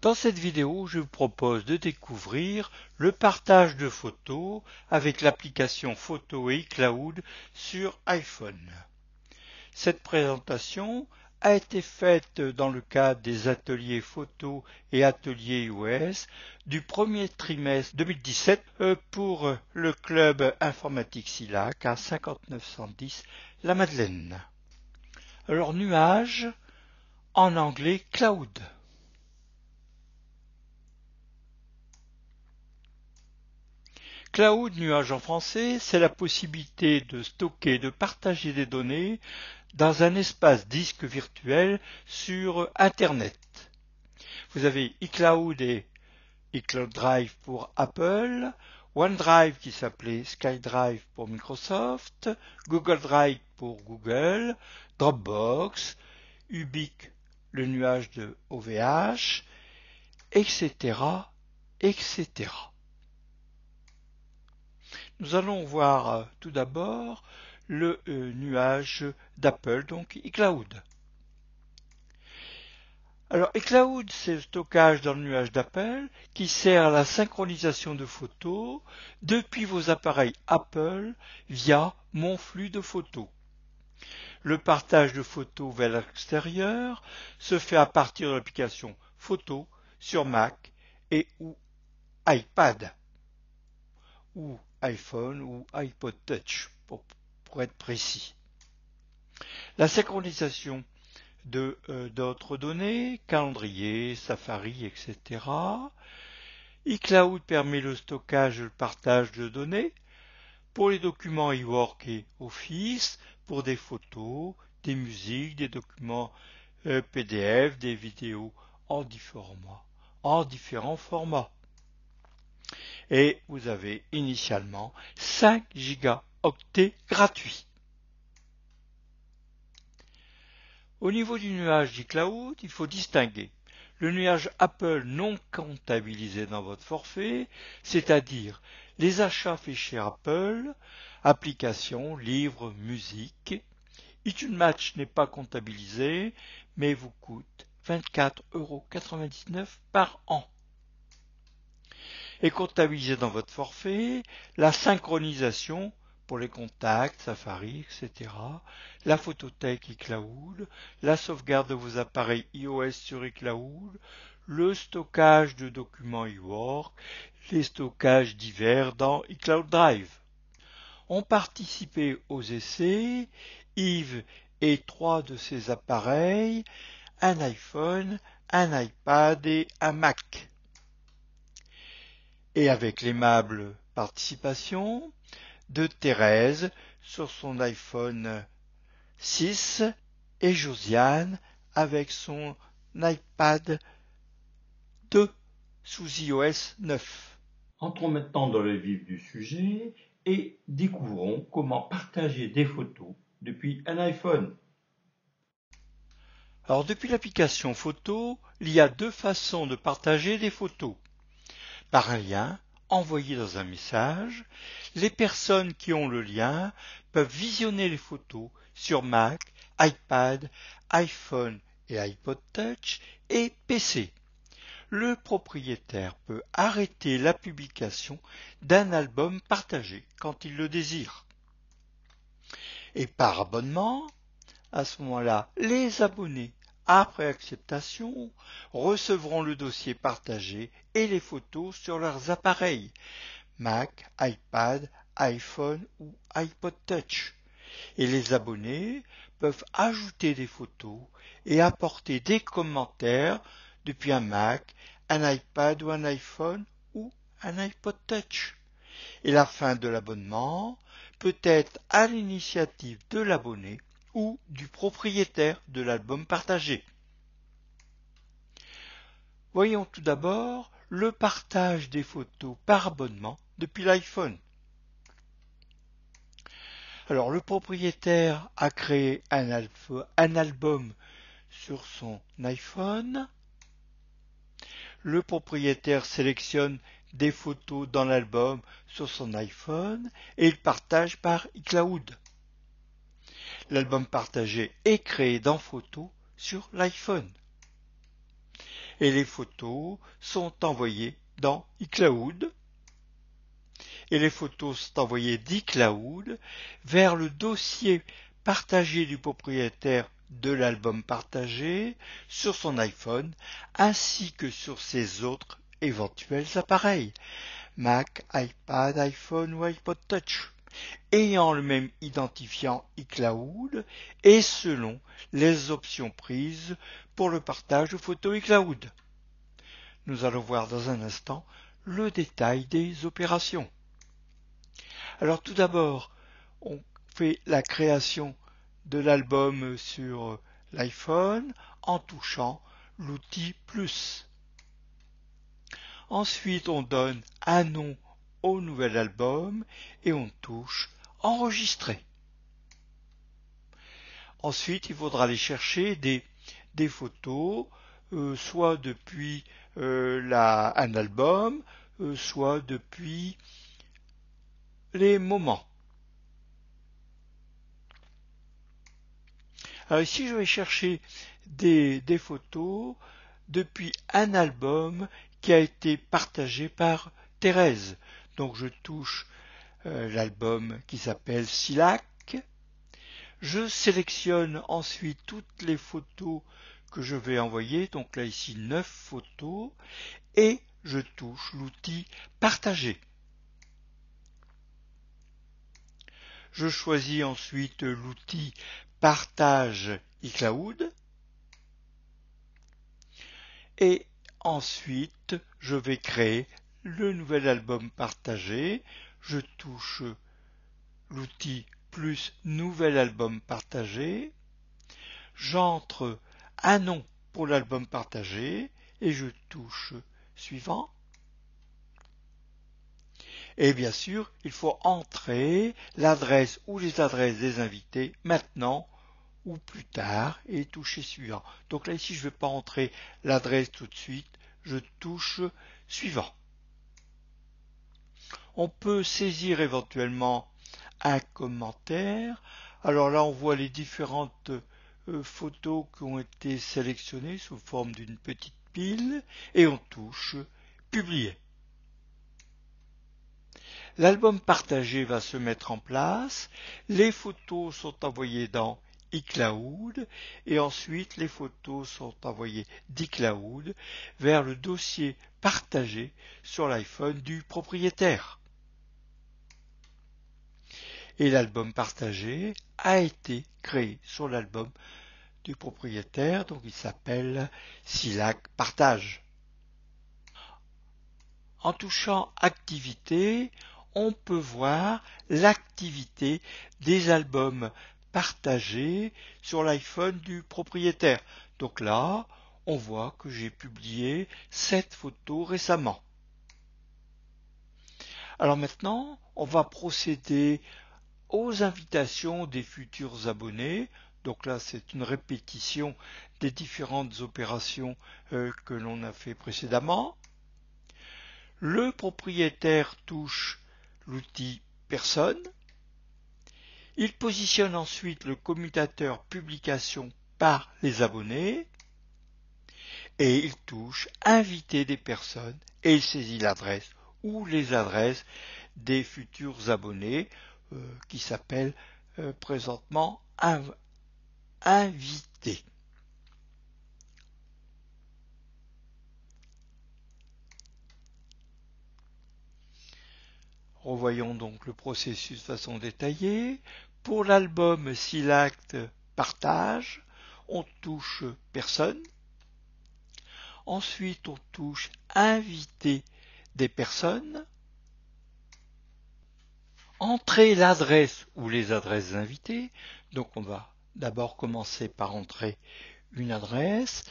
Dans cette vidéo, je vous propose de découvrir le partage de photos avec l'application Photo et iCloud sur iPhone. Cette présentation a été faite dans le cadre des ateliers photo et ateliers iOS du premier trimestre 2017 pour le club informatique SILAC à 5910 La Madeleine. Alors nuage, en anglais cloud. Cloud, nuage en français, c'est la possibilité de stocker et de partager des données dans un espace disque virtuel sur Internet. Vous avez iCloud et iCloud Drive pour Apple, OneDrive qui s'appelait SkyDrive pour Microsoft, Google Drive pour Google, Dropbox, Ubique, le nuage de OVH, etc., etc. Nous allons voir tout d'abord le nuage d'Apple, donc iCloud. Alors iCloud, c'est le stockage dans le nuage d'Apple qui sert à la synchronisation de photos depuis vos appareils Apple via Mon flux de photos. Le partage de photos vers l'extérieur se fait à partir de l'application Photo sur Mac et ou iPad ou iPhone ou iPod Touch pour être précis. La synchronisation de d'autres données, calendrier, Safari, etc. iCloud permet le stockage et le partage de données pour les documents eWork et Office, pour des photos, des musiques, des documents PDF, des vidéos en différents formats. Et vous avez initialement 5 gigaoctets gratuits. Au niveau du nuage d'iCloud, il faut distinguer le nuage Apple non comptabilisé dans votre forfait, c'est-à-dire les achats faits chez Apple, applications, livres, musique. iTunes Match n'est pas comptabilisé, mais vous coûte 24,99 € par an. Et comptabilisé dans votre forfait, la synchronisation pour les contacts, Safari, etc., la photothèque iCloud, la sauvegarde de vos appareils iOS sur iCloud, le stockage de documents eWork, les stockages divers dans iCloud Drive. Ont participé aux essais Yves et 3 de ses appareils, un iPhone, un iPad et un Mac. Et avec l'aimable participation de Thérèse sur son iPhone 6 et Josiane avec son iPad 2 sous iOS 9. Entrons maintenant dans le vif du sujet et découvrons comment partager des photos depuis un iPhone. Alors depuis l'application photo, il y a deux façons de partager des photos. Par un lien envoyé dans un message, les personnes qui ont le lien peuvent visionner les photos sur Mac, iPad, iPhone et iPod Touch et PC. Le propriétaire peut arrêter la publication d'un album partagé quand il le désire. Et par abonnement, à ce moment-là, les abonnés, après acceptation, recevront le dossier partagé et les photos sur leurs appareils, Mac, iPad, iPhone ou iPod Touch. Et les abonnés peuvent ajouter des photos et apporter des commentaires depuis un Mac, un iPad ou un iPhone ou un iPod Touch. Et la fin de l'abonnement peut être à l'initiative de l'abonné ou du propriétaire de l'album partagé. Voyons tout d'abord le partage des photos par abonnement depuis l'iPhone. Alors le propriétaire a créé un album sur son iPhone. Le propriétaire sélectionne des photos dans l'album sur son iPhone et il partage par iCloud. L'album partagé est créé dans Photos sur l'iPhone. et les photos sont envoyées dans iCloud. Et les photos sont envoyées d'iCloud vers le dossier partagé du propriétaire de l'album partagé sur son iPhone ainsi que sur ses autres éventuels appareils, Mac, iPad, iPhone ou iPod Touch, ayant le même identifiant iCloud et selon les options prises pour le partage de photos iCloud. Nous allons voir dans un instant le détail des opérations. Alors tout d'abord, on fait la création de l'album sur l'iPhone en touchant l'outil Plus. Ensuite, on donne un nom au nouvel album et on touche Enregistrer. Ensuite, il faudra aller chercher des photos, soit depuis un album, soit depuis les moments. Alors ici, je vais chercher des photos depuis un album qui a été partagé par Thérèse. Donc je touche l'album qui s'appelle Silac. Je sélectionne ensuite toutes les photos que je vais envoyer, donc là ici 9 photos, et je touche l'outil Partager. Je choisis ensuite l'outil Partage iCloud et ensuite je vais créer le nouvel album partagé. Je touche l'outil plus nouvel album partagé. J'entre un nom pour l'album partagé et je touche suivant. Et bien sûr, il faut entrer l'adresse ou les adresses des invités maintenant ou plus tard et toucher suivant. Donc là ici je ne vais pas entrer l'adresse tout de suite, je touche suivant. On peut saisir éventuellement un commentaire. Alors là on voit les différentes photos qui ont été sélectionnées sous forme d'une petite pile et on touche publier. L'album partagé va se mettre en place, les photos sont envoyées dans iCloud et ensuite les photos sont envoyées d'iCloud vers le dossier partagé sur l'iPhone du propriétaire. Et l'album partagé a été créé sur l'album du propriétaire, donc il s'appelle Silac Partage. En touchant Activité, on peut voir l'activité des albums partagés sur l'iPhone du propriétaire. Donc là, on voit que j'ai publié 7 photos récemment. Alors maintenant, on va procéder aux invitations des futurs abonnés. Donc là, c'est une répétition des différentes opérations que l'on a fait précédemment. Le propriétaire touche l'outil Personne. Il positionne ensuite le commutateur Publication par les abonnés et il touche Inviter des personnes et il saisit l'adresse ou les adresses des futurs abonnés qui s'appellent présentement Invités. Revoyons donc le processus de façon détaillée. Pour l'album Silac Partage, on touche Personne. Ensuite, on touche Inviter des personnes. Entrer l'adresse ou les adresses invitées. Donc on va d'abord commencer par entrer une adresse.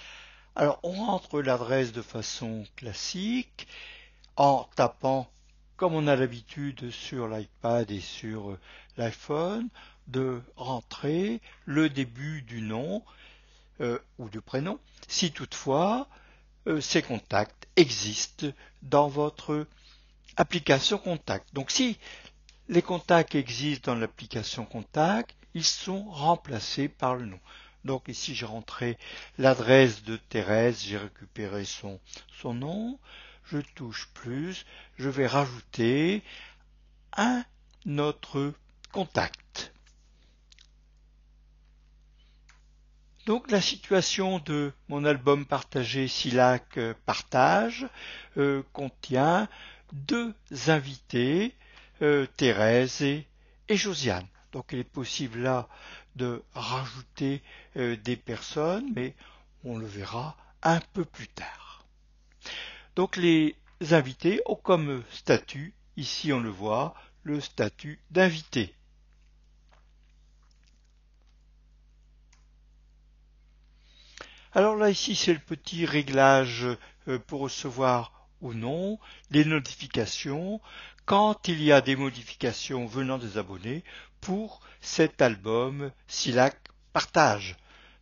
Alors on rentre l'adresse de façon classique en tapant comme on a l'habitude sur l'iPad et sur l'iPhone, de rentrer le début du nom ou du prénom, si toutefois ces contacts existent dans votre application Contact. Donc si les contacts existent dans l'application Contact, ils sont remplacés par le nom. Donc ici j'ai rentré l'adresse de Thérèse, j'ai récupéré son nom, je touche plus, je vais rajouter un autre contact. Donc la situation de mon album partagé Silac Partage contient deux invités, Thérèse et Josiane. Donc il est possible là de rajouter des personnes, mais on le verra un peu plus tard. Donc les invités ont comme statut, ici on le voit, le statut d'invité. Alors là, ici, c'est le petit réglage pour recevoir ou non les notifications quand il y a des modifications venant des abonnés pour cet album Silac Partage.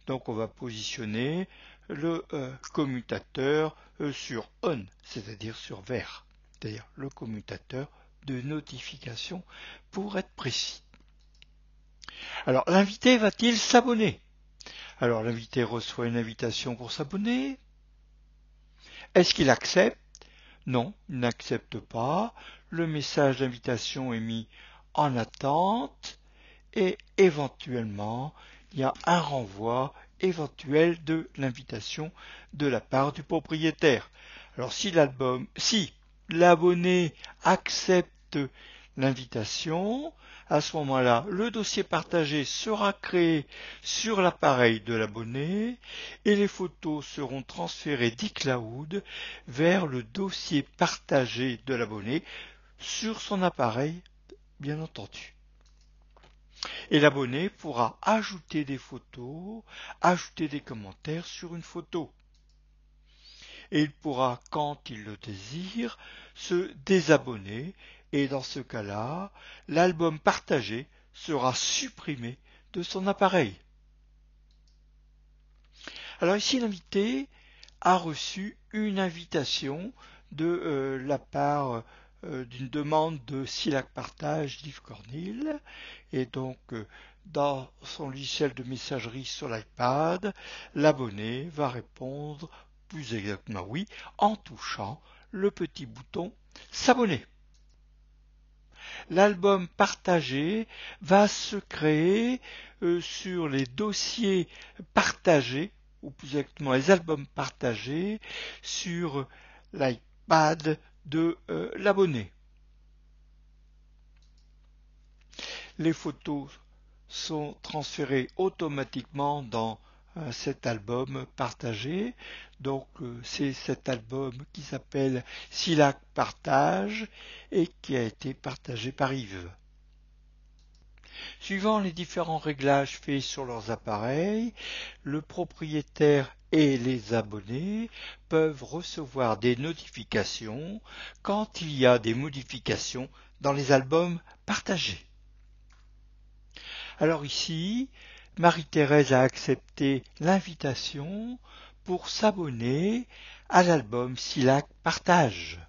Donc on va positionner le commutateur sur on, c'est-à-dire sur vert, c'est-à-dire le commutateur de notification pour être précis. Alors l'invité va-t-il s'abonner? Alors l'invité reçoit une invitation pour s'abonner. Est-ce qu'il accepte? Non, il n'accepte pas. Le message d'invitation est mis en attente et éventuellement il y a un renvoi éventuel de l'invitation de la part du propriétaire. Alors si l'abonné accepte l'invitation, à ce moment-là, le dossier partagé sera créé sur l'appareil de l'abonné et les photos seront transférées d'iCloud vers le dossier partagé de l'abonné sur son appareil, bien entendu. Et l'abonné pourra ajouter des photos, ajouter des commentaires sur une photo. Et il pourra, quand il le désire, se désabonner et dans ce cas-là, l'album partagé sera supprimé de son appareil. Alors ici, l'invité a reçu une invitation de la part d'une demande de Silac Partage d'Yves Cornil et donc dans son logiciel de messagerie sur l'iPad, l'abonné va répondre plus exactement oui en touchant le petit bouton s'abonner. L'album partagé va se créer sur les dossiers partagés, ou plus exactement les albums partagés, sur l'iPad de l'abonné. Les photos sont transférées automatiquement dans cet album partagé. Donc c'est cet album qui s'appelle Silac Partage et qui a été partagé par Yves. Suivant les différents réglages faits sur leurs appareils, le propriétaire et les abonnés peuvent recevoir des notifications quand il y a des modifications dans les albums partagés. Alors ici, Marie-Thérèse a accepté l'invitation pour s'abonner à l'album Silac Partage.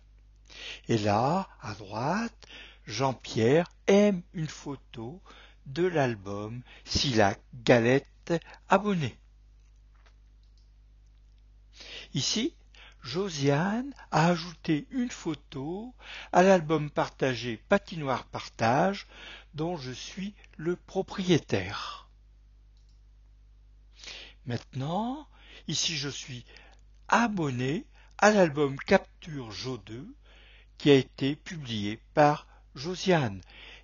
Et là, à droite, Jean-Pierre aime une photo de l'album Silac Galette abonné. Ici, Josiane a ajouté une photo à l'album partagé Patinoire Partage dont je suis le propriétaire. Maintenant, ici je suis abonné à l'album Capture Jo 2 qui a été publié par Josiane.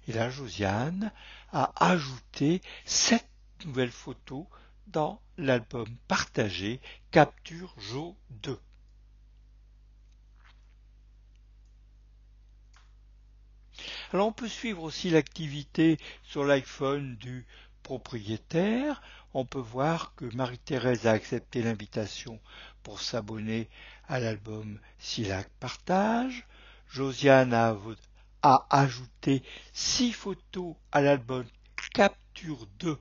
Et là, Josiane a ajouté cette nouvelle photo dans l'album partagé Capture Jo 2. Alors on peut suivre aussi l'activité sur l'iPhone du propriétaire. On peut voir que Marie-Thérèse a accepté l'invitation pour s'abonner à l'album Silac Partage. Josiane a ajouté 6 photos à l'album Capture 2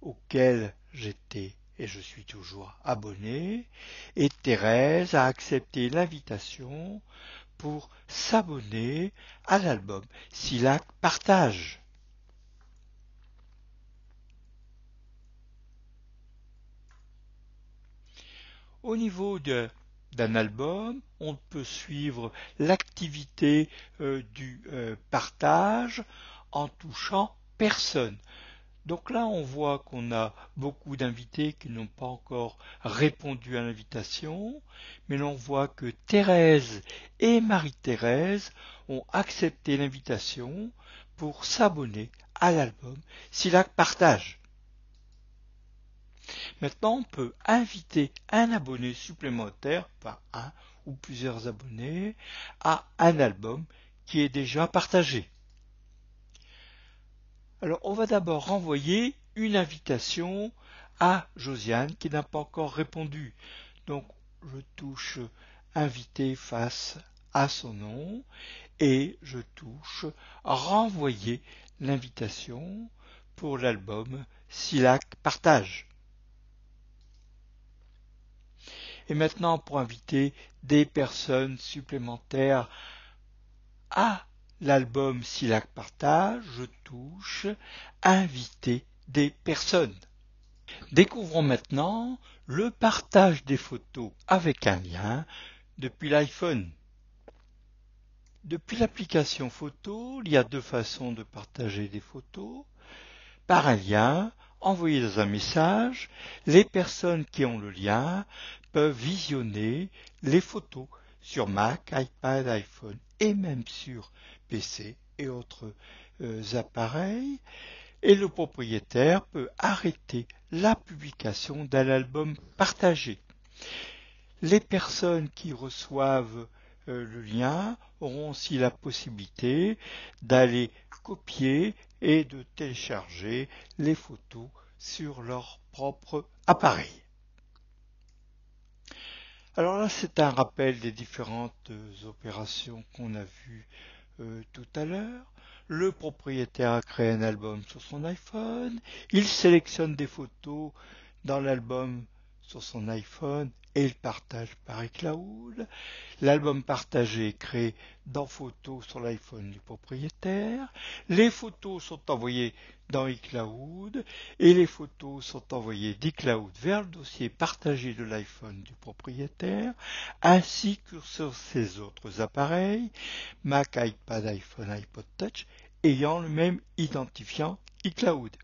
auquel j'étais et je suis toujours abonné. Et Thérèse a accepté l'invitation pour s'abonner à l'album Silac Partage. Au niveau d'un album, on peut suivre l'activité du partage en touchant personne. Donc là, on voit qu'on a beaucoup d'invités qui n'ont pas encore répondu à l'invitation, mais l'on voit que Thérèse et Marie-Thérèse ont accepté l'invitation pour s'abonner à l'album Silac Partage. Maintenant, on peut inviter un abonné supplémentaire, par un ou plusieurs abonnés, à un album qui est déjà partagé. Alors, on va d'abord renvoyer une invitation à Josiane qui n'a pas encore répondu. Donc, je touche inviter face à son nom et je touche renvoyer l'invitation pour l'album Silac Partage. Et maintenant, pour inviter des personnes supplémentaires à l'album Silac Partage, je touche inviter des personnes. Découvrons maintenant le partage des photos avec un lien depuis l'iPhone. Depuis l'application photo, il y a deux façons de partager des photos. Par un lien envoyé dans un message, les personnes qui ont le lien peuvent visionner les photos sur Mac, iPad, iPhone et même sur PC et autres appareils. Et le propriétaire peut arrêter la publication d'un album partagé. Les personnes qui reçoivent le lien auront aussi la possibilité d'aller copier et de télécharger les photos sur leur propre appareil. Alors là, c'est un rappel des différentes opérations qu'on a vues tout à l'heure. Le propriétaire a créé un album sur son iPhone, il sélectionne des photos dans l'album sur son iPhone et il partage par iCloud. L'album partagé est créé dans Photos sur l'iPhone du propriétaire. Les photos sont envoyées dans iCloud et les photos sont envoyées d'iCloud vers le dossier partagé de l'iPhone du propriétaire ainsi que sur ses autres appareils, Mac, iPad, iPhone, iPod Touch, ayant le même identifiant iCloud.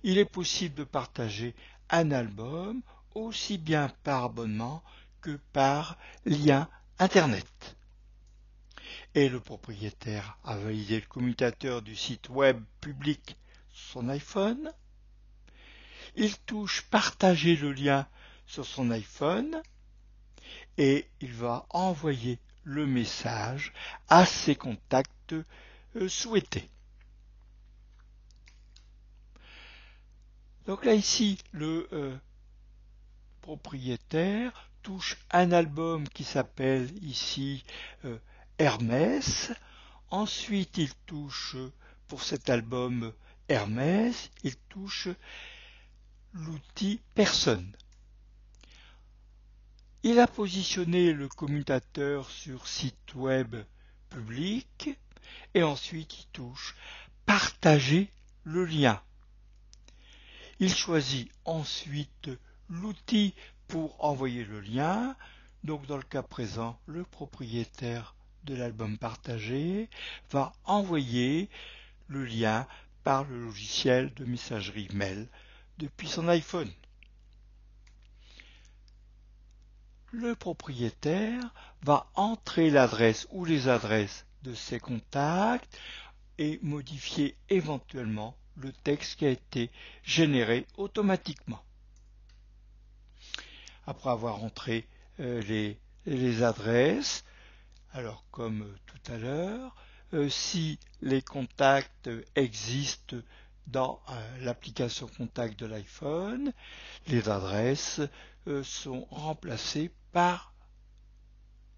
Il est possible de partager un album aussi bien par abonnement que par lien Internet. Et le propriétaire a validé le commutateur du site web public sur son iPhone. Il touche partager le lien sur son iPhone et il va envoyer le message à ses contacts souhaités. Donc là ici, le propriétaire touche un album qui s'appelle ici Hermès. Ensuite, il touche pour cet album Hermès, il touche l'outil personne. Il a positionné le commutateur sur site web public et ensuite il touche partager le lien. Il choisit ensuite l'outil pour envoyer le lien. Donc dans le cas présent, le propriétaire de l'album partagé va envoyer le lien par le logiciel de messagerie mail depuis son iPhone. Le propriétaire va entrer l'adresse ou les adresses de ses contacts et modifier éventuellement le texte qui a été généré automatiquement. Après avoir entré les adresses, alors comme tout à l'heure, si les contacts existent dans l'application contact de l'iPhone, les adresses sont remplacées par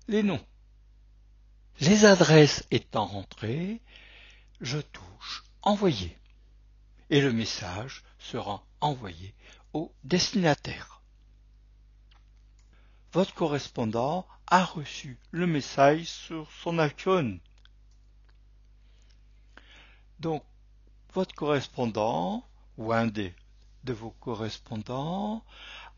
les noms. Les adresses étant rentrées, je touche envoyer et le message sera envoyé au destinataire. Votre correspondant a reçu le message sur son iPhone. Donc, votre correspondant ou un de vos correspondants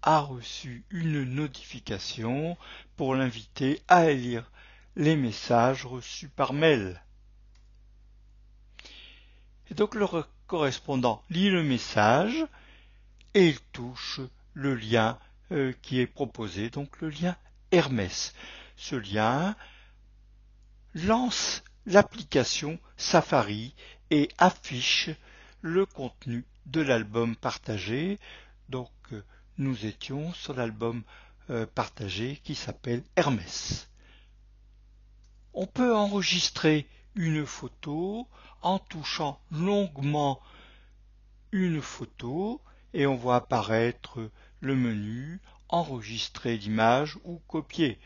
a reçu une notification pour l'inviter à lire les messages reçus par mail. Et donc le correspondant lit le message et il touche le lien qui est proposé, donc le lien Hermès. Ce lien lance l'application Safari et affiche le contenu de l'album partagé. Donc nous étions sur l'album partagé qui s'appelle Hermès. On peut enregistrer une photo en touchant longuement une photo et on voit apparaître le menu enregistrer l'image ou copier.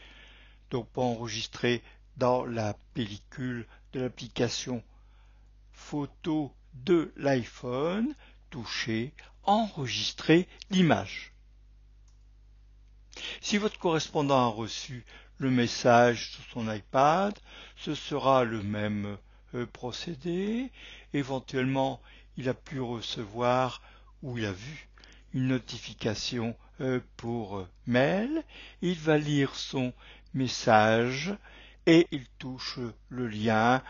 Donc pour enregistrer dans la pellicule de l'application photo de l'iPhone, touchez enregistrer l'image. Si votre correspondant a reçu le message sur son iPad, ce sera le même procédé. Éventuellement, il a pu recevoir ou il a vu une notification pour mail. Il va lire son message et il touche le lien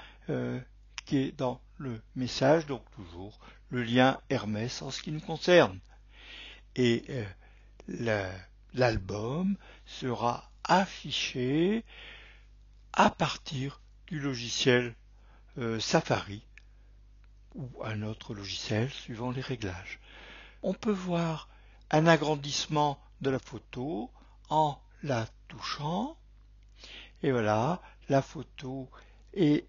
qui est dans le message, donc toujours le lien Hermès en ce qui nous concerne. Et l'album sera affiché à partir du logiciel Safari ou un autre logiciel suivant les réglages. On peut voir un agrandissement de la photo en la touchant et voilà, la photo est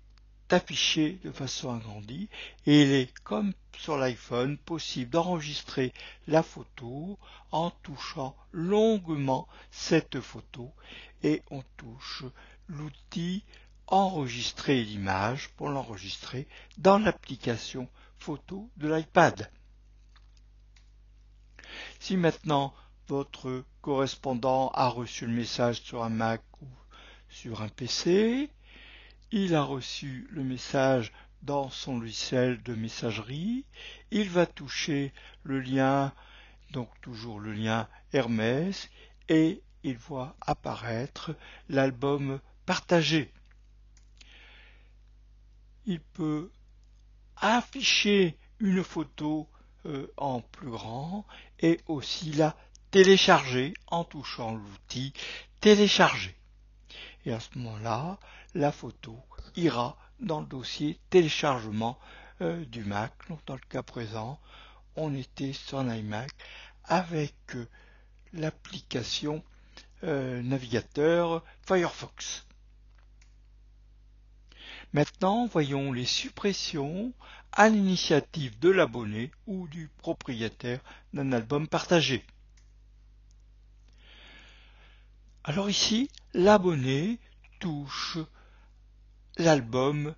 affichée de façon agrandie et il est comme sur l'iPhone possible d'enregistrer la photo en touchant longuement cette photo et on touche l'outil enregistrer l'image pour l'enregistrer dans l'application photo de l'iPad. Si maintenant votre correspondant a reçu le message sur un Mac ou sur un PC, il a reçu le message dans son logiciel de messagerie, il va toucher le lien, donc toujours le lien Hermès, et il voit apparaître l'album partagé. Il peut afficher une photo en plus grand et aussi la télécharger en touchant l'outil télécharger. Et à ce moment-là, la photo ira dans le dossier téléchargement du Mac. Donc dans le cas présent, on était sur un iMac avec l'application navigateur Firefox. Maintenant, voyons les suppressions à l'initiative de l'abonné ou du propriétaire d'un album partagé. Alors ici, l'abonné touche l'album.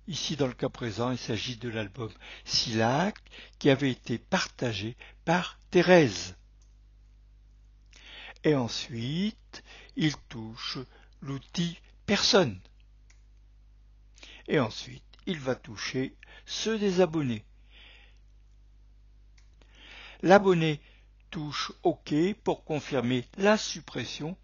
Ici, dans le cas présent, il s'agit de l'album Silac qui avait été partagé par Thérèse. Et ensuite, il touche l'outil Personne. Et ensuite, il va toucher ceux des abonnés. L'abonné touche OK pour confirmer la suppression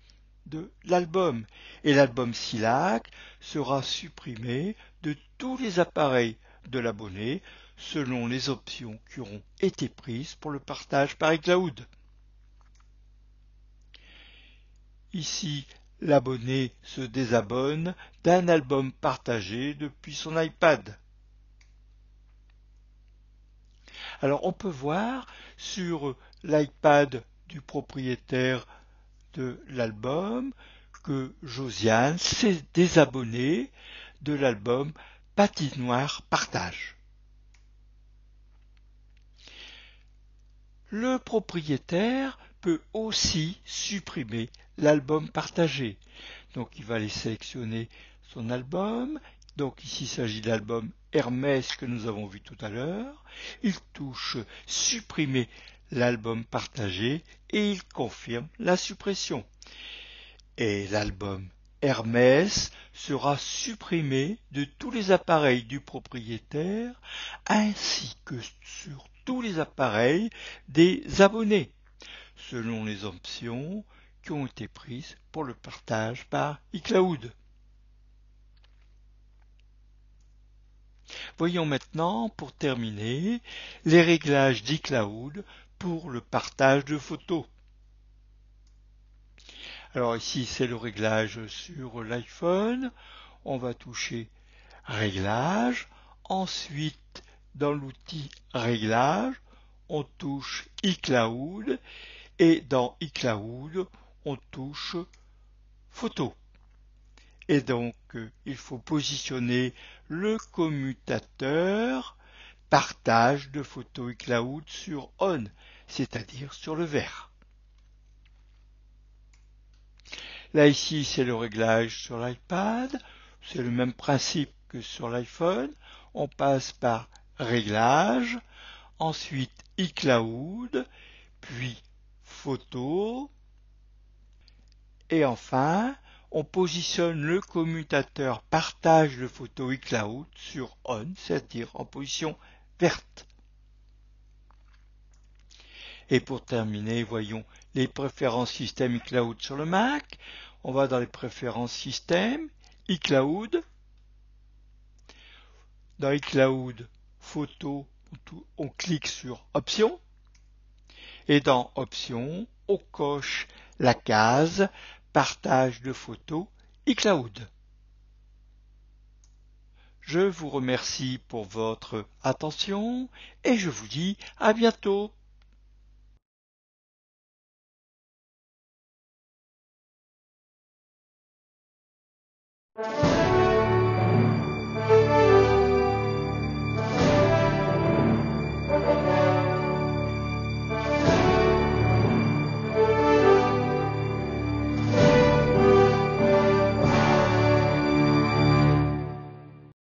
de l'album. Et l'album Silac sera supprimé de tous les appareils de l'abonné selon les options qui auront été prises pour le partage par iCloud. Ici, l'abonné se désabonne d'un album partagé depuis son iPad. Alors on peut voir sur l'iPad du propriétaire de l'album que Josiane s'est désabonnée de l'album Patinoire Partage. Le propriétaire peut aussi supprimer l'album partagé. Donc il va aller sélectionner son album. Donc ici il s'agit de l'album Hermès que nous avons vu tout à l'heure. Il touche supprimer l'album partagé et il confirme la suppression. Et l'album Hermès sera supprimé de tous les appareils du propriétaire ainsi que sur tous les appareils des abonnés. selon les options qui ont été prises pour le partage par iCloud. Voyons maintenant, pour terminer, les réglages d'iCloud pour le partage de photos. Alors ici, c'est le réglage sur l'iPhone. On va toucher Réglages. Ensuite, dans l'outil Réglages, on touche iCloud. Et dans iCloud, on touche Photos. Et donc, il faut positionner le commutateur partage de photos iCloud sur On, c'est-à-dire sur le vert. Là, ici, c'est le réglage sur l'iPad. C'est le même principe que sur l'iPhone. On passe par Réglages, ensuite iCloud, puis Photos. Et enfin, on positionne le commutateur partage de photos iCloud sur On, c'est-à-dire en position verte. Et pour terminer, voyons les préférences système iCloud sur le Mac. On va dans les préférences système, iCloud. Dans iCloud, photo, on clique sur Options. Et dans Options, on coche la case Partage de photos iCloud. Je vous remercie pour votre attention et je vous dis à bientôt.